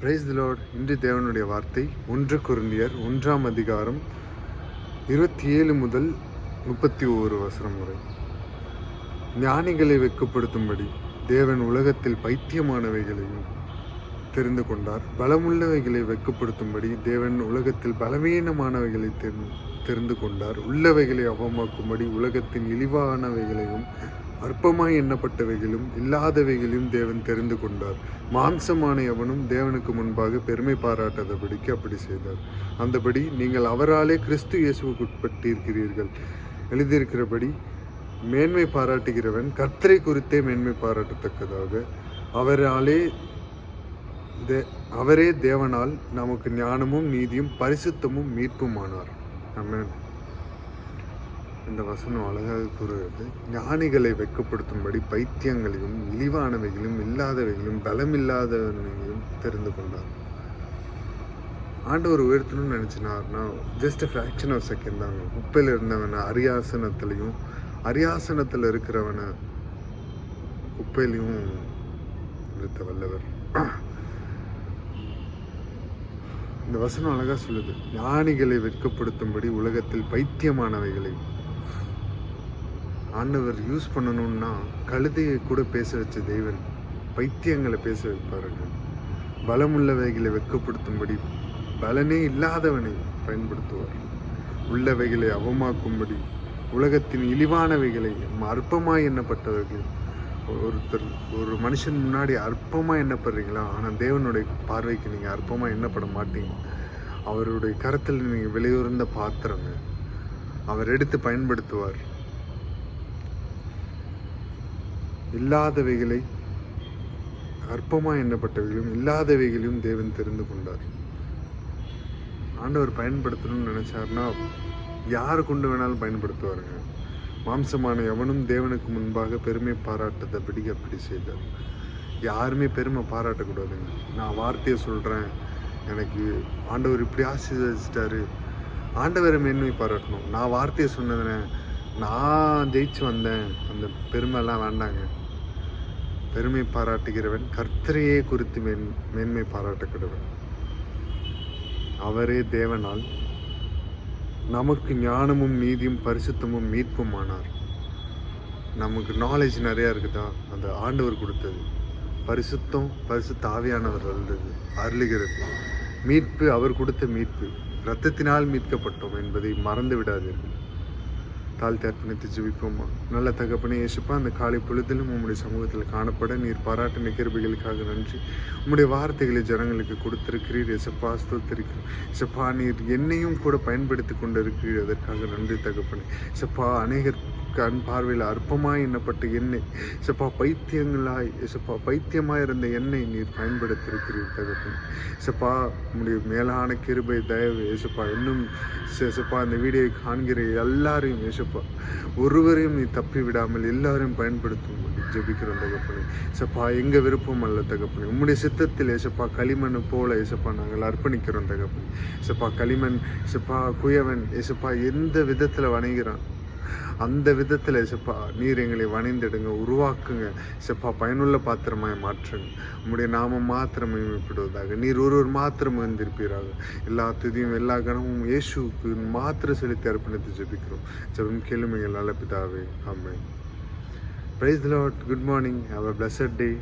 Price the Lord. இன்று தேவனுடைய வார்த்தை 1 கொரிந்தியர் 1ஆம் அதிகாரம் 27 முதல் 31 வசனம் வரை. ஞானிகளை வெட்கப்படுத்தும்படி தேவன் உலகத்தில் பைத்தியமானவைகளையும் தெரிந்து கொண்டார். பலமுள்ளவைகளை வெட்கப்படுத்தும்படி தேவன் உலகத்தில் பலவீனமானவைகளை தெரிந்து கொண்டார். உள்ளவைகளை அவமாக்கும்படி உலகத்தின் இழிவானவைகளையும் அற்பமாய் எண்ணப்பட்டவைகளும் இல்லாதவைகளையும் தேவன் தெரிந்து கொண்டார். மாம்சமான எவனும் தேவனுக்கு முன்பாக பெருமை பாராட்டாதபடிக்கு அப்படி செய்தார். அந்தபடி நீங்கள் அவராலே கிறிஸ்து இயேசுவுக்கு உட்பட்டிருக்கிறீர்கள். எழுதியிருக்கிறபடி மேன்மை பாராட்டுகிறவன் கர்த்தரை குறித்தே மேன்மை பாராட்டத்தக்கதாக அவரே தேவனால் நமக்கு ஞானமும் நீதியும் பரிசுத்தமும் மீட்புமானார். ஆமென். இந்த வசனம் அழகாக கூறுகிறது. ஞானிகளை வெட்கப்படுத்தும்படி பைத்தியங்களையும் இழிவானவைகளும் இல்லாதவைகளும் பலமில்லாதவனையும் தெரிந்து கொண்டார். ஆண்டவர் உயர்த்தணும்னு நினச்சினார்னா ஜஸ்ட் ஃப்ராக்ஷன் ஆஃப் செகண்ட் தாங்க. குப்பையில் இருந்தவனை அரியாசனத்தில் இருக்கிறவனை குப்பையிலையும் நிறுத்த வல்லவர். இந்த வசனம் அழகாக சொல்லுது. ஞானிகளை வெட்கப்படுத்தும்படி உலகத்தில் பைத்தியமானவைகளை ஆண்டவர் யூஸ் பண்ணணும்னா கழுதையை கூட பேச வச்ச தெய்வன் பைத்தியங்களை பேச வைப்பாருங்க. பலமுள்ளவைகளை வெட்கப்படுத்தும்படி பலனே இல்லாதவனை பயன்படுத்துவார். உள்ளவைகளை அவமாக்கும்படி உலகத்தின் இழிவானவைகளை அற்பமாய் எண்ணப்பட்டவர்கள். ஒரு மனுஷன் முன்னாடி அற்பமாக எண்ணப்படுறீங்களா? ஆனால் தேவனுடைய பார்வைக்கு நீங்கள் அற்பமாக எண்ணப்பட மாட்டீங்க. அவருடைய கரத்தில் நீங்கள் விலையுறந்த பாத்திரங்க. அவர் எடுத்து பயன்படுத்துவார். இல்லாதவைகளை அற்பமாக எண்ணப்பட்டவைகளும் இல்லாதவைகளையும் தேவன் தெரிந்து கொண்டார். ஆண்டவர் பயன்படுத்தணும்னு நினைச்சார்னா யாரை கொண்டு வேணாலும் பயன்படுத்துவாருங்க. மாம்சமான எவனும் தேவனுக்கு முன்பாக பெருமை பாராட்டதபடி அப்படி செய்தார். யாருமே பெருமை பாராட்டக்கூடாதுங்க. நான் வார்த்தையை சொல்கிறேன், எனக்கு ஆண்டவர் இப்படி ஆசீர்வதிச்சிட்டாரு, ஆண்டவரை மேன்மை பாராட்டணும். நான் வார்த்தையை சொன்னதுனே நான் ஜெயிச்சு வந்தேன், அந்த பெருமைலாம் வேண்டாங்க. பெருமை பாராட்டுகிறவன் கர்த்தரையே குறித்து மேன்மை பாராட்டக்கூடவன். அவரே தேவனால் நமக்கு ஞானமும் நீதியும் பரிசுத்தமும் மீட்புமானார். நமக்கு நாலேஜ் நிறையா இருக்குதா? அந்த ஆண்டவர் கொடுத்தது. பரிசுத்த ஆவியானவர் அருளுகிறது. மீட்பு அவர் கொடுத்த மீட்பு. இரத்தத்தினால் மீட்கப்பட்டோம் என்பதை மறந்து விடாதீர்கள். தாழ்த்தி அர்ப்பணித்து ஜெபிப்போமா. நல்ல தகப்பனே இயேசுப்பா, அந்த காலை பொழுதிலும் உம்முடைய சமூகத்தில் காணப்பட நீர் பாராட்டின கிருபைகளுக்காக நன்றி. உம்முடைய வார்த்தைகளை ஜனங்களுக்கு கொடுத்திருக்கிறீர் இயேசுப்பா, ஸ்தோத்திரிக்கிறோம் இயேசுப்பா. நீர் என்னையும் கூட பயன்படுத்தி கொண்டு இருக்கிறீர், அதற்காக நன்றி தகப்பனே. இயேசுப்பா, அநேகர் கண் பார்வையில் அற்பமாய் எண்ணப்பட்ட எண்ணெய் இயேசுப்பா பைத்தியமாய் இருந்த எண்ணெய் நீர் பயன்படுத்தியிருக்கிறீர் தகப்பனே. இயேசுப்பா, உம்முடைய மேலான கிருபை தயவு இயேசுப்பா இன்னும் இயேசுப்பா அந்த வீடியோவை காண்கிற எல்லாரையும் இயேசுப்பா ஒருவரையும் நீ தப்பி விடாமல் எல்லாரையும் பயன்படுத்தும் ஜெபிக்கிறோம் தகப்பனே. இயேசுப்பா, எங்கள் விருப்பம் அல்ல தகப்பனே, உம்முடைய சித்தத்தில் இயேசுப்பா களிமண் போல இயேசுப்பா நாங்கள் அர்ப்பணிக்கிறோம் தகப்பனே. இயேசுப்பா களிமண் இயேசுப்பா குயவன் இயேசுப்பா எந்த விதத்தில் வணங்குகிறான் அந்த விதத்தில் இயேசுப்பா நீர் எங்களை வணைந்திடுங்க, உருவாக்குங்க இயேசுப்பா, பயனுள்ள பாத்திரமாய் மாற்றுங்க. உம்முடைய நாமம் மாத்திரம் மேம்படுவதாக. நீர் ஒருவர் மாத்திரம் வந்திருப்பீராக. எல்லா துதியும் எல்லா கணமும் இயேசுவுக்கு மாத்திரம் செலுத்தி அர்ப்பணித்து ஜெபிக்கிறோம். ஜெபம் கேளுமைகள் நல்ல பிதாவே. ஆமென். Praise the lord. Good morning. Have a blessed day.